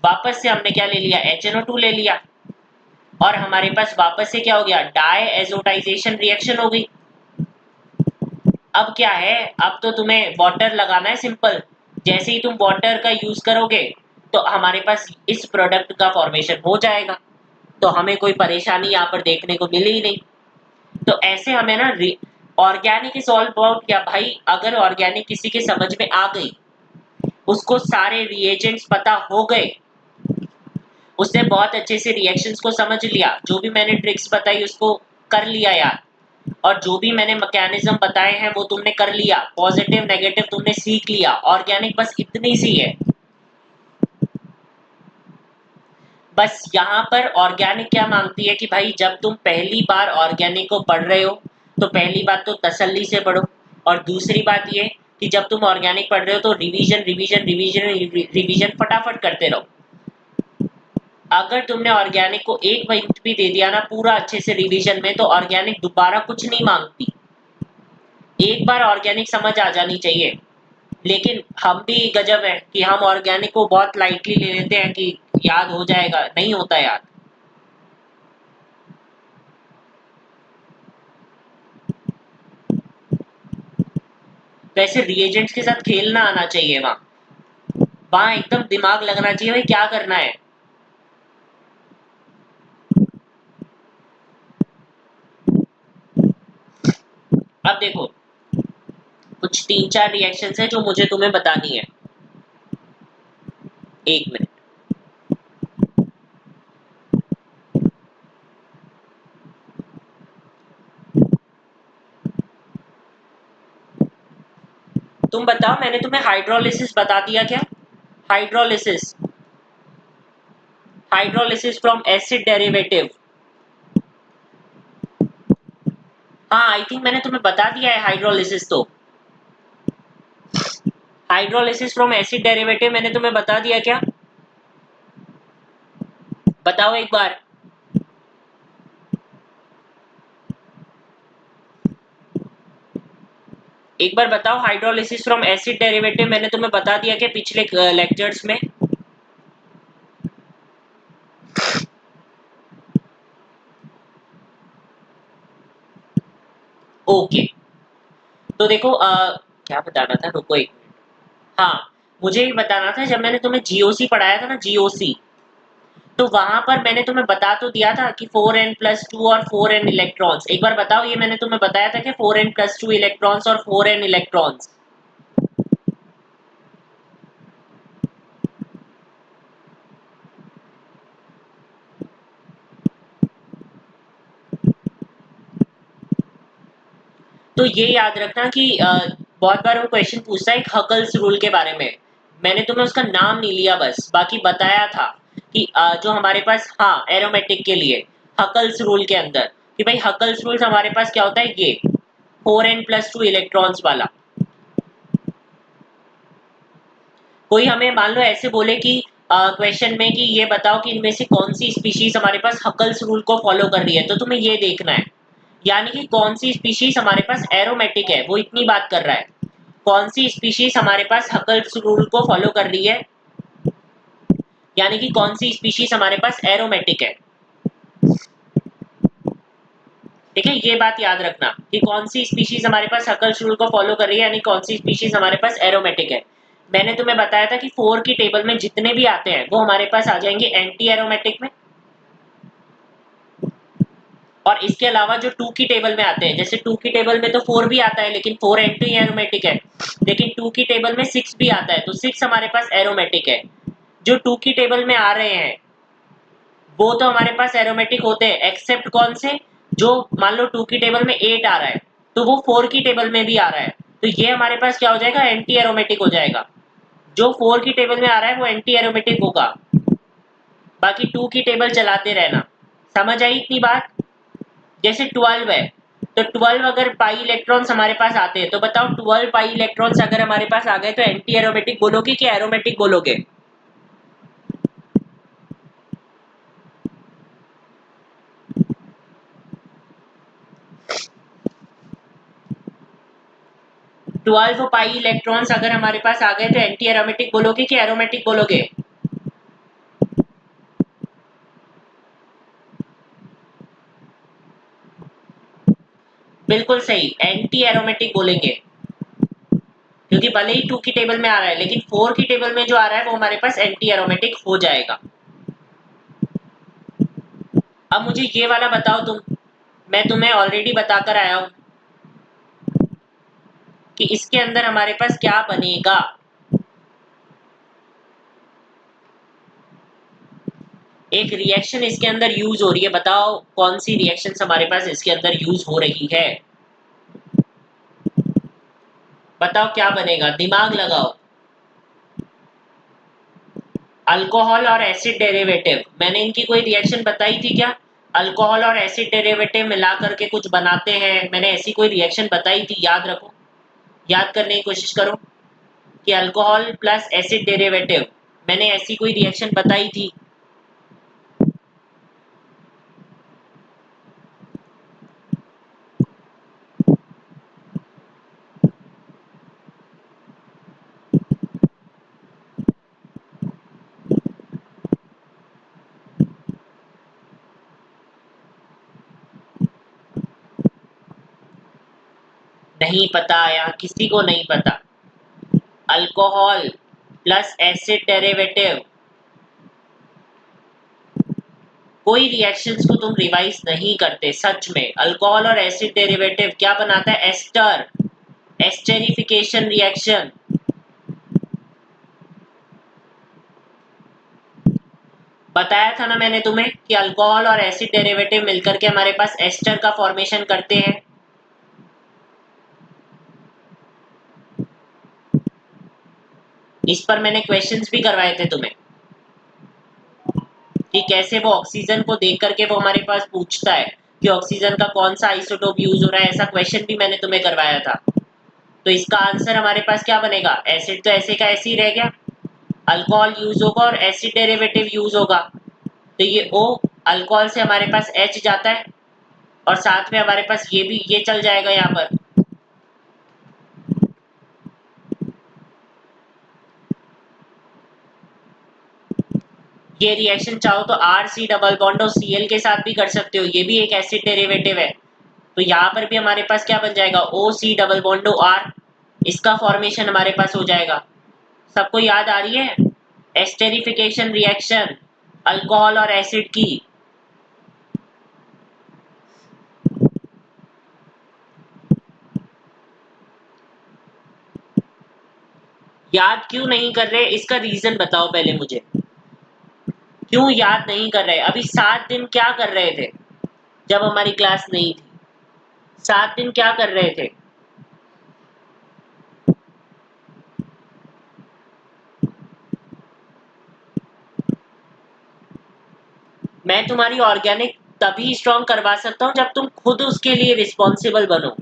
Speaker 1: वापस से हमने क्या ले लिया, HNO2 ले लिया। और हमारे पास वापस से क्या हो गया, डायएजोटाइजेशन रिएक्शन हो गई। अब क्या है, अब तो तुम्हें वाटर लगाना है सिंपल। जैसे ही तुम वाटर का यूज करोगे तो हमारे पास इस प्रोडक्ट का फॉर्मेशन हो जाएगा। तो हमें कोई परेशानी यहाँ पर देखने को मिली ही नहीं। तो ऐसे हमें ना ऑर्गेनिक इज ऑल अबाउट क्या भाई, अगर ऑर्गेनिक किसी के समझ में आ गई, उसको सारे रिएजेंट्स पता हो गए, उसने बहुत अच्छे से रिएक्शंस को समझ लिया, जो भी मैंने ट्रिक्स बताई उसको कर लिया यार, और जो भी मैंने मैकेनिज्म बताए हैं वो तुमने कर लिया, पॉजिटिव नेगेटिव तुमने सीख लिया। ऑर्गेनिक बस इतनी सी है। बस यहाँ पर ऑर्गेनिक क्या मांगती है कि भाई जब तुम पहली बार ऑर्गेनिक को पढ़ रहे हो तो पहली बात तो तसल्ली से पढ़ो, और दूसरी बात ये कि जब तुम ऑर्गेनिक पढ़ रहे हो तो रिवीजन रिवीजन रिवीजन रिवीजन फटाफट करते रहो। अगर तुमने ऑर्गेनिक को एक मिनट भी दे दिया ना पूरा अच्छे से रिवीजन में, तो ऑर्गेनिक दोबारा कुछ नहीं मांगती। एक बार ऑर्गेनिक समझ आ जानी चाहिए। लेकिन हम भी गजब है कि हम ऑर्गेनिक को बहुत लाइटली ले लेते हैं कि याद हो जाएगा, नहीं होता याद। वैसे रिएजेंट्स के साथ खेलना आना चाहिए, वहां एकदम दिमाग लगना चाहिए भाई क्या करना है। अब देखो कुछ 3-4 रिएक्शंस है जो मुझे तुम्हें बतानी है। एक मिनट, तुम बताओ, मैंने तुम्हें हाइड्रोलिसिस बता दिया क्या? Hydrolysis, hydrolysis from acid derivative. हाँ आई थिंक मैंने तुम्हें बता दिया है हाइड्रोलिसिस। तो हाइड्रोलिसिस फ्रॉम एसिड डेरिवेटिव मैंने तुम्हें बता दिया क्या? बताओ एक बार। एक बार बताओ, हाइड्रोलिसिस फ्रॉम एसिड डेरिवेटिव मैंने तुम्हें बता दिया क्या पिछले लेक्चर्स में? ओके, तो देखो क्या बताना था, रुको एक मिनट। हाँ, मुझे ये बताना था, जब मैंने तुम्हें GOC पढ़ाया था ना, GOC, तो वहां पर मैंने तुम्हें बता तो दिया था कि 4n+2 और 4n इलेक्ट्रॉन्स। एक बार बताओ, ये मैंने तुम्हें बताया था कि 4n+2 इलेक्ट्रॉन्स और 4n इलेक्ट्रॉन्स। तो ये याद रखना कि बहुत बार वो क्वेश्चन पूछता है एक हकल्स रूल के बारे में। मैंने तुम्हें उसका नाम नहीं लिया, बस बाकी बताया था कि जो हमारे पास, हाँ, एरोमेटिक के लिए हकल्स रूल के अंदर, कि भाई हकल्स रूल हमारे पास क्या होता है, ये 4n+2 इलेक्ट्रॉन्स वाला। कोई हमें मान लो ऐसे बोले कि क्वेश्चन में कि ये बताओ कि इनमें से कौन सी स्पीशीज हमारे पास हकल्स रूल को फॉलो कर रही है, तो तुम्हें ये देखना है, यानी कि कौन सी स्पीशीज हमारे पास एरोमेटिक है, वो इतनी बात कर रहा है। कौन सी स्पीशीज हमारे पास हकल्स रूल को फॉलो कर रही है, यानी कि कौन सी स्पीशीज हमारे पास एरोमेटिक है। ठीक है, ये बात याद रखना कि कौन सी स्पीशीज हमारे पास हकल्स रूल को फॉलो कर रही है, यानी कौन सी स्पीशीज हमारे पास एरोमेटिक है। मैंने तुम्हें बताया था कि 4 की टेबल में जितने भी आते हैं वो हमारे पास आ जाएंगे एंटी एरोमेटिक में, और इसके अलावा जो 2 की टेबल में आते हैं, जैसे 2 की टेबल में तो 4 भी आता है लेकिन 4 एंटी एरोमेटिक है, लेकिन 2 की टेबल में 6 भी आता है तो 6 हमारे पास एरोमेटिक है। जो 2 की टेबल में आ रहे हैं वो तो हमारे पास एरोमेटिक होते हैं, एक्सेप्ट कौन से, जो मान लो 2 की टेबल में 8 आ रहा है तो वो 4 की टेबल में भी आ रहा है, तो ये हमारे पास क्या हो जाएगा, एंटी एरोमेटिक हो जाएगा। जो 4 की टेबल में आ रहा है वो एंटी एरोमेटिक होगा, बाकी 2 की टेबल चलाते रहना। समझ आई इतनी बात? जैसे 12 है, तो 12 अगर पाई इलेक्ट्रॉन्स हमारे पास आते हैं, तो बताओ 12 पाई इलेक्ट्रॉन्स अगर हमारे पास आ गए तो एंटी एरोमेटिक बोलोगे कि एरोमेटिक बोलोगे? 12 पाई इलेक्ट्रॉन्स अगर हमारे पास आ गए तो एंटी एरोमेटिक बोलोगे कि एरोमेटिक बोलोगे? बिल्कुल सही, एंटी एरोमेटिक बोलेंगे, क्योंकि भले ही 2 की टेबल में आ रहा है लेकिन 4 की टेबल में जो आ रहा है वो हमारे पास एंटी एरोमेटिक हो जाएगा। अब मुझे ये वाला बताओ तुम, मैं तुम्हें ऑलरेडी बताकर आया हूं कि इसके अंदर हमारे पास क्या बनेगा। एक रिएक्शन इसके अंदर यूज हो रही है, बताओ कौन सी रिएक्शंस हमारे पास इसके अंदर यूज हो रही है? बताओ क्या बनेगा, दिमाग लगाओ। अल्कोहल और एसिड डेरिवेटिव, मैंने इनकी कोई रिएक्शन बताई थी क्या? अल्कोहल और एसिड डेरिवेटिव मिला करके कुछ बनाते हैं, मैंने ऐसी कोई रिएक्शन बताई थी? याद रखो, याद करने की कोशिश करो कि अल्कोहल प्लस एसिड डेरिवेटिव, मैंने ऐसी कोई रिएक्शन बताई थी? नहीं पता, यहाँ किसी को नहीं पता। अल्कोहल प्लस एसिड डेरिवेटिव, कोई रिएक्शंस को तुम रिवाइज नहीं करते सच में। अल्कोहल और एसिड डेरिवेटिव क्या बनाता है? Ester, esterification reaction. बताया था ना मैंने तुम्हें कि अल्कोहल और एसिड डेरिवेटिव मिलकर के हमारे पास एस्टर का फॉर्मेशन करते हैं। इस पर मैंने क्वेश्चंस भी करवाए थे तुम्हें कि कैसे वो ऑक्सीजन को देख करके वो हमारे पास पूछता है कि ऑक्सीजन का कौन सा आइसोटोप यूज हो रहा है, ऐसा क्वेश्चन भी मैंने तुम्हें करवाया था। तो इसका आंसर हमारे पास क्या बनेगा? एसिड तो ऐसे का ऐसे ही रह गया, अल्कोहल यूज होगा और एसिड डेरिवेटिव यूज होगा, तो ये O, अल्कोहल से हमारे पास H जाता है और साथ में हमारे पास ये भी, ये चल जाएगा यहाँ पर। ये रिएक्शन चाहो तो RC डबल बॉन्ड और Cl के साथ भी कर सकते हो, ये भी एक एसिड डेरिवेटिव है। तो यहाँ पर भी हमारे पास क्या बन जाएगा? OC डबल बॉन्ड R, इसका फॉर्मेशन हमारे पास हो जाएगा। सबको याद आ रही है? एस्टेरिफिकेशन रिएक्शन अल्कोहल और एसिड की। याद क्यों नहीं कर रहे, इसका रीजन बताओ पहले मुझे, क्यों याद नहीं कर रहे? अभी 7 दिन क्या कर रहे थे जब हमारी क्लास नहीं थी? 7 दिन क्या कर रहे थे? मैं तुम्हारी ऑर्गेनिक तभी स्ट्रॉन्ग करवा सकता हूँ जब तुम खुद उसके लिए रिस्पॉन्सिबल बनो।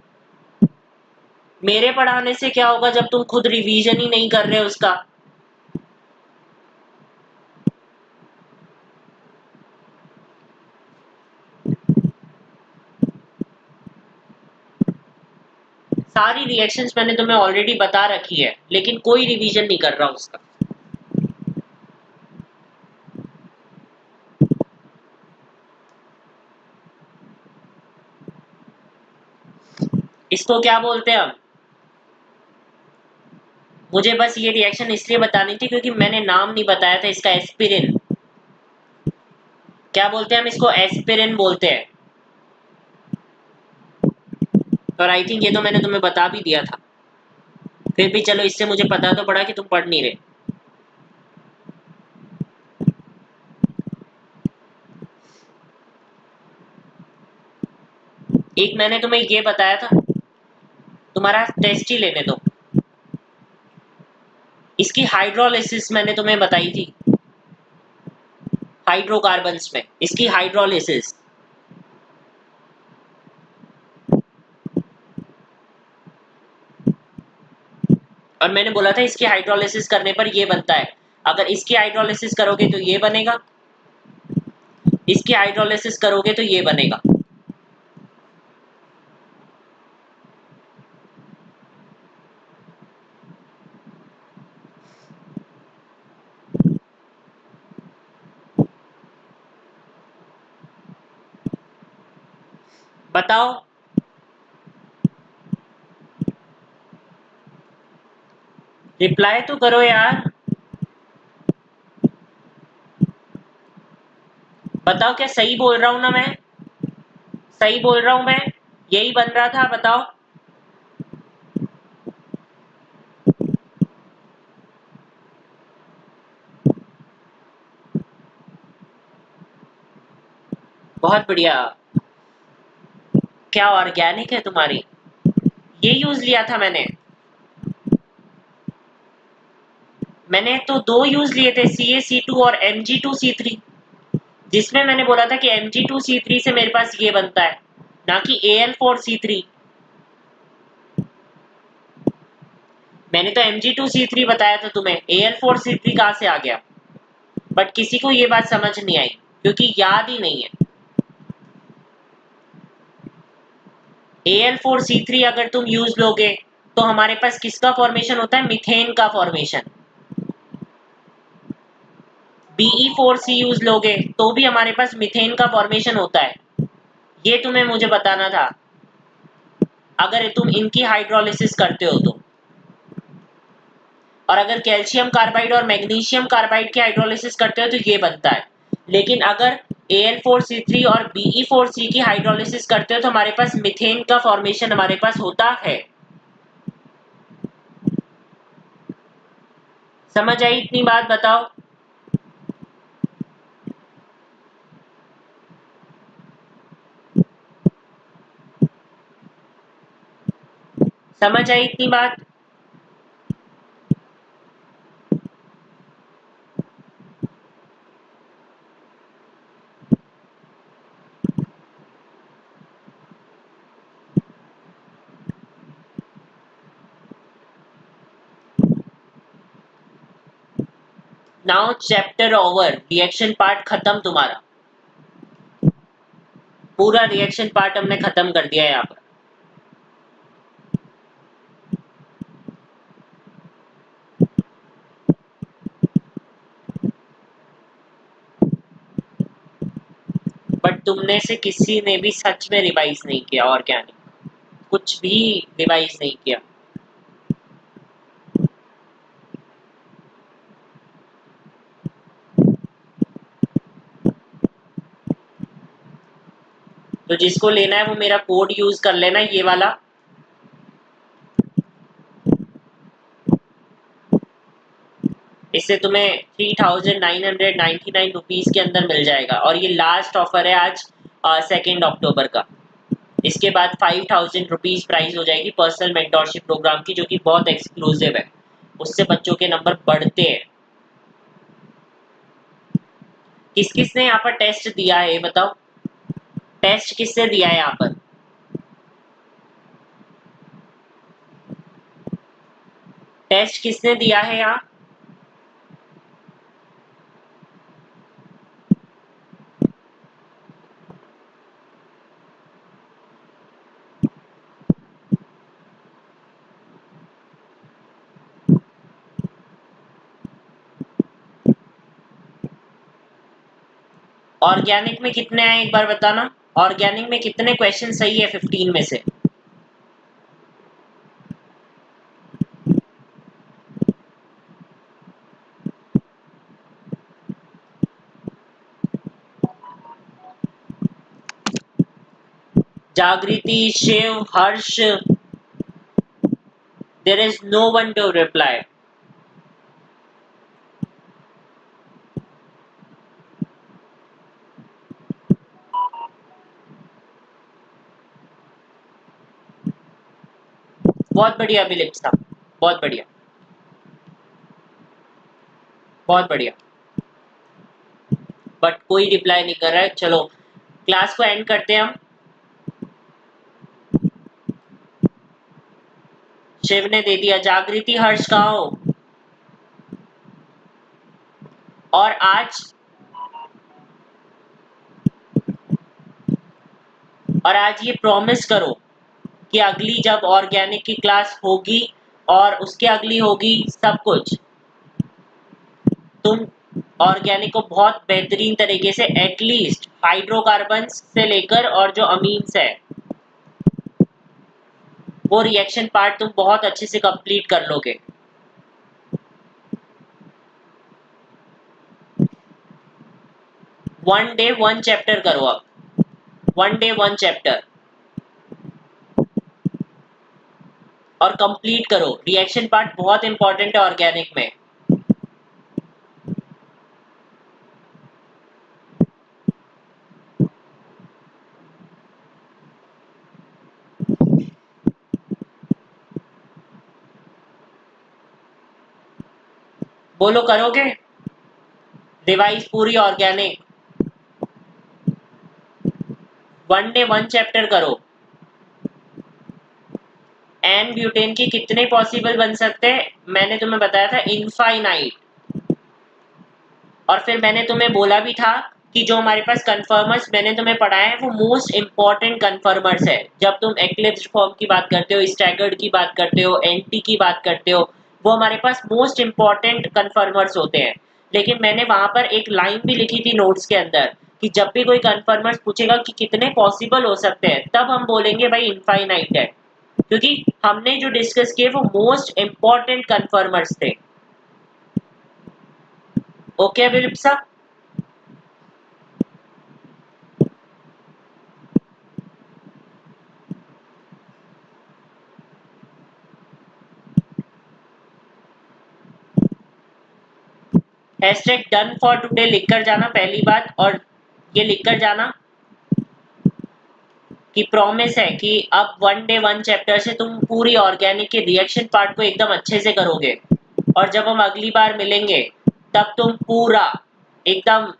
Speaker 1: मेरे पढ़ाने से क्या होगा जब तुम खुद रिवीजन ही नहीं कर रहे हो उसका? सारी रिएक्शंस मैंने तुम्हें ऑलरेडी बता रखी है लेकिन कोई रिवीजन नहीं कर रहा उसका। इसको क्या बोलते हैं हम? मुझे बस ये रिएक्शन इसलिए बतानी थी क्योंकि मैंने नाम नहीं बताया था इसका, एस्पिरिन। क्या बोलते हैं हम इसको? एस्पिरिन बोलते हैं। और आई थिंक ये तो मैंने तुम्हें बता भी दिया था, फिर भी चलो इससे मुझे पता तो पड़ा कि तुम पढ़ नहीं रहे। एक मैंने तुम्हें ये बताया था तुम्हारा टेस्ट ही लेने दो। इसकी हाइड्रोलिसिस मैंने तुम्हें बताई थी, हाइड्रोकार्बन्स में इसकी हाइड्रोलिसिस। और मैंने बोला था इसकी हाइड्रोलिसिस करने पर ये बनता है। अगर इसकी हाइड्रोलिसिस करोगे तो ये बनेगा, इसकी हाइड्रोलिसिस करोगे तो ये बनेगा। बताओ। रिप्लाई तो करो यार। बताओ क्या सही बोल रहा हूं ना मैं? सही बोल रहा हूं मैं? यही बन रहा था, बताओ। बहुत बढ़िया। क्या ऑर्गेनिक है तुम्हारी। ये यूज लिया था मैंने। मैंने तो दो यूज लिए थे, CaC2 और Mg2C3, जिसमें मैंने बोला था कि Mg2C3 से मेरे पास ये बनता है, ना कि Al4C3। मैंने तो Mg2C3 बताया था तुम्हें, Al4C3 कहां से आ गया? बट किसी को ये बात समझ नहीं आई क्योंकि याद ही नहीं है। Al4C3 अगर तुम यूज लोगे तो हमारे पास किसका फॉर्मेशन होता है? मीथेन का फॉर्मेशन। Be4C यूज लोगे तो भी हमारे पास मीथेन का फॉर्मेशन होता है। ये तुम्हें मुझे बताना था, अगर तुम इनकी हाइड्रोलिसिस करते हो तो। और अगर कैल्शियम कार्बाइड और मैग्नीशियम कार्बाइड की हाइड्रोलिसिस करते हो तो ये बनता है। लेकिन अगर Al4C3 और Be4C की हाइड्रोलिसिस करते हो तो हमारे पास मीथेन का फॉर्मेशन हमारे पास होता है। समझ आई इतनी बात? बताओ। समझ आई इतनी बात? Now chapter over, reaction part खत्म तुम्हारा। पूरा रिएक्शन पार्ट हमने खत्म कर दिया है यहाँ पर। बट तुमने से किसी ने भी सच में रिवाइज नहीं किया, और क्या नहीं, कुछ भी रिवाइज नहीं किया। तो जिसको लेना है वो मेरा कोड यूज कर लेना, ये वाला। इससे तुम्हें 3999 रुपीज के अंदर मिल जाएगा, और ये लास्ट ऑफर है आज 2 अक्टूबर का। इसके बाद 5000 रुपीज प्राइस हो जाएगी पर्सनल मेंटोरशिप प्रोग्राम की, जो कि बहुत एक्सक्लूसिव है। उससे बच्चों के नंबर बढ़ते हैं। किस किस ने यहाँ पर टेस्ट दिया है बताओ? टेस्ट किससे दिया है यहाँ पर? टेस्ट किसने दिया है यहाँ? ऑर्गेनिक में कितने आए एक बार बताना। ऑर्गेनिक में कितने क्वेश्चन सही है 15 में से? जागृति, शिव, हर्ष, there is no one to reply. बहुत बढ़िया अभिलिप्सा, बहुत बढ़िया, बहुत बढ़िया। बट कोई रिप्लाई नहीं कर रहा है। चलो क्लास को एंड करते हैं हम। शिव ने दे दिया। जागृति, हर्ष कहाँ हो? और आज ये प्रॉमिस करो कि अगली जब ऑर्गेनिक की क्लास होगी और उसके अगली होगी सब कुछ, तुम ऑर्गेनिक को बहुत बेहतरीन तरीके से एटलीस्ट हाइड्रोकार्बन्स से लेकर और जो अमीन्स है वो रिएक्शन पार्ट तुम बहुत अच्छे से कंप्लीट कर लोगे। वन डे वन चैप्टर करो अब, वन डे वन चैप्टर और कंप्लीट करो। रिएक्शन पार्ट बहुत इंपॉर्टेंट है ऑर्गेनिक में। बोलो करोगे? रिवाइज पूरी organic, one day one chapter करो। एन ब्यूटेन के कितने पॉसिबल बन सकते हैं मैंने तुम्हें बताया था, इनफाइनाइट। और फिर मैंने तुम्हें बोला भी था कि जो हमारे पास कन्फर्मर्स मैंने तुम्हें पढ़ाया है वो मोस्ट इंपॉर्टेंट कन्फर्मर्स है। जब तुम एक्लिप्स्ड फॉर्म की बात करते हो, स्टैगर्ड की बात करते हो, एंटी की बात करते हो, वो हमारे पास मोस्ट इंपॉर्टेंट कन्फर्मर्स होते हैं। लेकिन मैंने वहां पर एक लाइन भी लिखी थी नोट्स के अंदर कि जब भी कोई कन्फर्मर्स पूछेगा कि कितने पॉसिबल हो सकते हैं, तब हम बोलेंगे भाई इनफाइनाइट है, क्योंकि हमने जो डिस्कस किए वो मोस्ट इंपॉर्टेंट कन्फर्मर्स थे। Okay Abhilipsa? Hashtag done for today लिखकर जाना पहली बात, और ये लिखकर जाना कि प्रॉमिस है कि अब वन डे वन चैप्टर से तुम पूरी ऑर्गेनिक के रिएक्शन पार्ट को एकदम अच्छे से करोगे, और जब हम अगली बार मिलेंगे तब तुम पूरा एकदम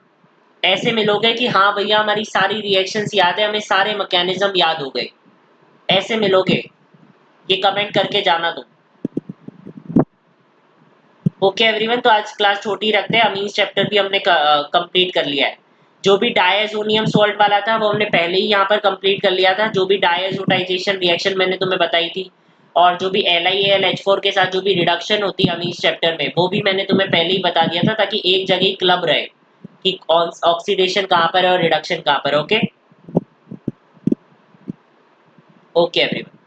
Speaker 1: ऐसे मिलोगे कि हाँ भैया हमारी सारी रिएक्शंस याद है, हमें सारे मैकेनिज्म याद हो गए, ऐसे मिलोगे। ये कमेंट करके जाना तुम। ओके एवरीवन, तो आज क्लास छोटी रखते हैं। अमीन्स चैप्टर भी हमने कंप्लीट कर लिया है। जो भी डायजोनियम सॉल्ट वाला था वो हमने पहले ही यहाँ पर कंप्लीट कर लिया था। जो भी डायजोटाइजेशन रिएक्शन मैंने तुम्हें बताई थी, और जो भी LiAlH4 के साथ जो भी रिडक्शन होती है अमीन्स चैप्टर में, वो भी मैंने तुम्हें पहले ही बता दिया था, ताकि एक जगह ही क्लब रहे कि ऑक्सीडेशन कहाँ पर है और रिडक्शन कहाँ पर है। Okay okay everyone.